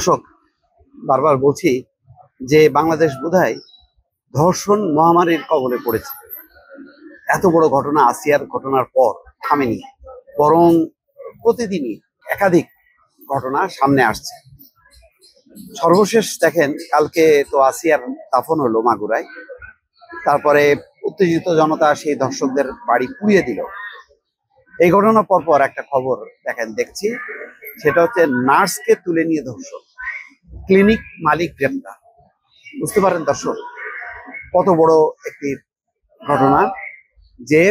দর্শক, বারবার বলছি যে বাংলাদেশ বোধহয় ধর্ষণ মহামারীর কবলে পড়েছে। এত বড় ঘটনা আসিয়ার ঘটনার পর থামেনি, বরং প্রতিদিনই একাধিক ঘটনা সামনে আসছে। সর্বশেষ দেখেন, কালকে তো আসিয়ার দাফন হলো মাগুরায়। তারপরে উত্তেজিত জনতা সেই ধর্ষকদের বাড়ি পুড়িয়ে দিল। এই ঘটনার পর একটা খবর দেখছি, সেটা হচ্ছে নার্সকে তুলে নিয়ে ধর্ষণ, ক্লিনিক মালিক গ্রেপ্তার। বুঝতে পারেন দর্শক, কত বড় একটি ঘটনা যে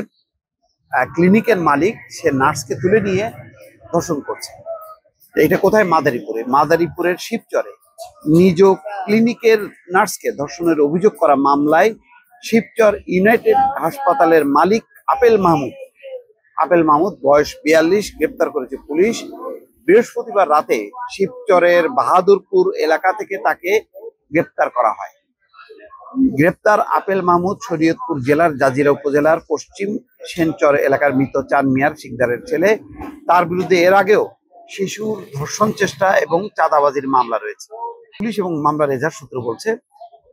ক্লিনিকের মালিক সে নার্সকে তুলে নিয়ে ধর্ষণ করছে। এটা কোথায়? মাদারীপুরের শিবচরে নিজ ক্লিনিকের নার্সকে ধর্ষণের অভিযোগ করা মামলায় শিবচর ইউনাইটেড হাসপাতালের মালিক আপেল মাহমুদ বয়স 42 গ্রেপ্তার করেছে পুলিশ। বৃহস্পতিবার রাতে শিবচরের বাহাদুরপুর এলাকা থেকে তাকে গ্রেপ্তার করা হয়। গ্রেপ্তার আপেল মাহমুদ শরীয়তপুর জেলার জাজিরা উপজেলার পশ্চিম সেনচর এলাকার মৃত চান মিয়ার শিকদারের ছেলে। তার বিরুদ্ধে এর আগেও শিশুর ধর্ষণ চেষ্টা এবং চাঁদাবাজির মামলা রয়েছে। পুলিশ এবং মামলার এজাহার সূত্র বলছে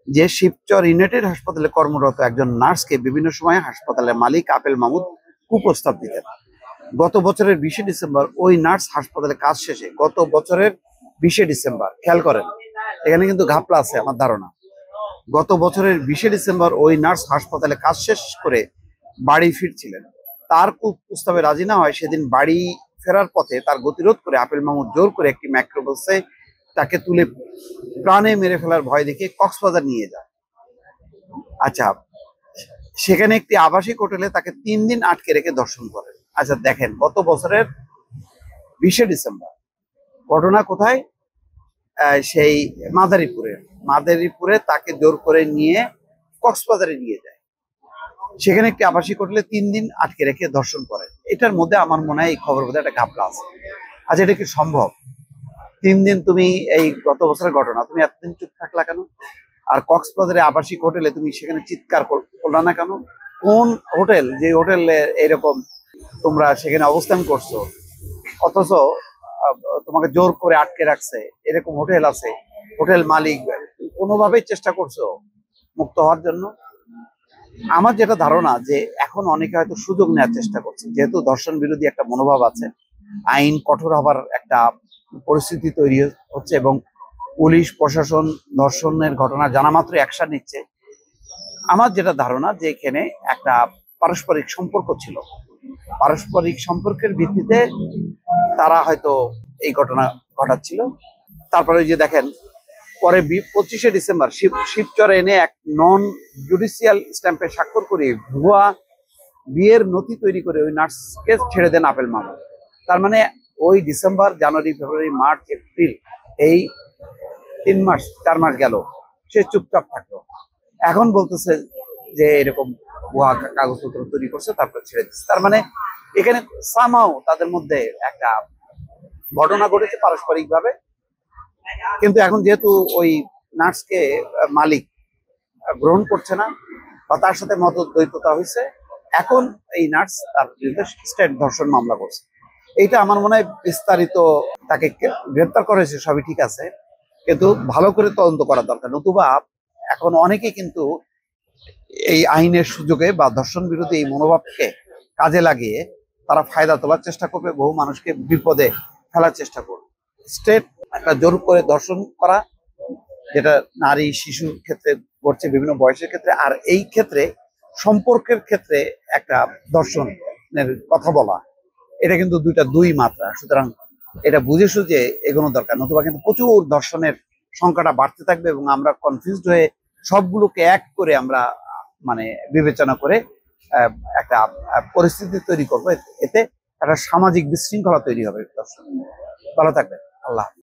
যে শিবচর ইউনাইটেড হাসপাতালে কর্মরত একজন নার্সকে বিভিন্ন সময় হাসপাতালের মালিক আপেল মাহমুদ কুপ্রস্তাব দিতেন। গত বছরের 20 ডিসেম্বর ওই নার্স হাসপাতালে কাজ শেষে খেয়াল করেন, এখানে কিন্তু ঘাপলা আছে আমার ধারণা। গত বছরের 20 ডিসেম্বর ওই নার্স হাসপাতালে কাজ শেষ করে বাড়ি ফিরছিলেন। তার প্রস্তাবে রাজি না হয় সেদিন বাড়ি ফেরার পথে তার গতিরোধ করে আপেল মাহমুদ জোর করে একটি মাইক্রোবাসে তাকে তুলে প্রাণে মেরে ফেলার ভয় দেখিয়ে কক্সবাজার নিয়ে যায়। আচ্ছা, সেখানে একটি আবাসিক হোটেলে তাকে 3 দিন আটকে রেখে ধর্ষণ করেন। আচ্ছা দেখেন, গত বছরের 20 ডিসেম্বর ঘটনা কোথায়? সেই মাদারীপুরে তাকে জোর করে নিয়ে কক্সবাজারে নিয়ে যায়। সেখানে একটি আবাসিক হোটেলে 3 দিন আটকে রেখে ধর্ষণ করেন। এটার মধ্যে আমার মনে হয় এই খবর বোধহয় একটা ঘাপলা আছে। আচ্ছা, এটা কি সম্ভব? 3 দিন তুমি, এই গত বছরের ঘটনা, তুমি এতদিন চুপ থাকলা কেন? আর কক্সবাজারে আবাসিক হোটেলে তুমি সেখানে চিৎকার করলা না কেন? কোন হোটেল, যে হোটেলে এরকম তোমরা সেখানে অবস্থান করছো, অথচ তোমাকে জোর করে আটকে রাখছে, এরকম হোটেল আছে, হোটেল মালিক কোনোভাবেই চেষ্টা করছো মুক্ত হওয়ার জন্য? আমার যেটা ধারণা যে এখন অনেকে হয়তো সুযোগ নেওয়ার চেষ্টা করছে, যেহেতু ধর্ষণ বিরোধী একটা মনোভাব আছে, আইন কঠোর হবার একটা পরিস্থিতি তৈরি হচ্ছে এবং পুলিশ প্রশাসন ধর্ষণের ঘটনা জানা মাত্র অ্যাকশন নিচ্ছে। আমার যেটা ধারণা যে এখানে একটা পারস্পরিক সম্পর্ক ছিল, পারস্পরিক সম্পর্কের ভিত্তিতে তারা হয়তো এই ঘটনা ঘটাচ্ছিল। তারপরে যে দেখেন, পরে 25 ডিসেম্বর শিবচরে এনে এক নন জুডিশিয়াল স্ট্যাম্পে স্বাক্ষর করে ভুয়া বিয়ের নথি তৈরি করে ওই নার্সকে ছেড়ে দেন আপেল মাহমুদ। তার মানে ওই ডিসেম্বর, জানুয়ারি, ফেব্রুয়ারি, মার্চ, এপ্রিল, এই 4 মাস গেল, সে চুপচাপ থাকলো। এখন বলতেছে যে এরকম ভুয়া কাগজপত্র তৈরি করছে, তারপর ছেড়ে দিচ্ছে। তার মানে এখানে সামাও তাদের মধ্যে একটা ঘটনা ঘটেছে পারস্পরিক ভাবে। কিন্তু এখন যেহেতু ওই নার্সকে মালিক গ্রহণ করছে না বা তার সাথে মতদ্বৈততা হয়েছে, এখন এই নার্স তার বিরুদ্ধে স্টেট ধর্ষণ মামলা করছে। এইটা আমার মনে হয় বিস্তারিত, তাকে গ্রেপ্তার করা হয়েছে, সবই ঠিক আছে, কিন্তু ভালো করে তদন্ত করা দরকার। নতুবা এখন অনেকে কিন্তু এই আইনের সুযোগে বা ধর্ষণ বিরোধী এই মনোভাবকে কাজে লাগিয়ে তারা ফায়দা তোলার চেষ্টা করবে, বহু মানুষকে বিপদে ফেলার চেষ্টা করবে। স্টেট একটা জোর করে ধর্ষণ করা, যেটা নারী শিশুর ক্ষেত্রে ঘটছে, বিভিন্ন বয়সের ক্ষেত্রে, আর এই ক্ষেত্রে সম্পর্কের ক্ষেত্রে একটা ধর্ষণের কথা বলা, এটা কিন্তু দুই মাত্রা। সুতরাং এটা বুঝে সুঝে এগোনো দরকার, নতুবা কিন্তু প্রচুর ধর্ষণের সংখ্যাটা বাড়তে থাকবে এবং আমরা কনফিউজড হয়ে সবগুলোকে এক করে আমরা মানে বিবেচনা করে একটা পরিস্থিতি তৈরি করবো। এতে একটা সামাজিক বিশৃঙ্খলা তৈরি হবে। দর্শন, ভালো থাকবেন। আল্লাহ।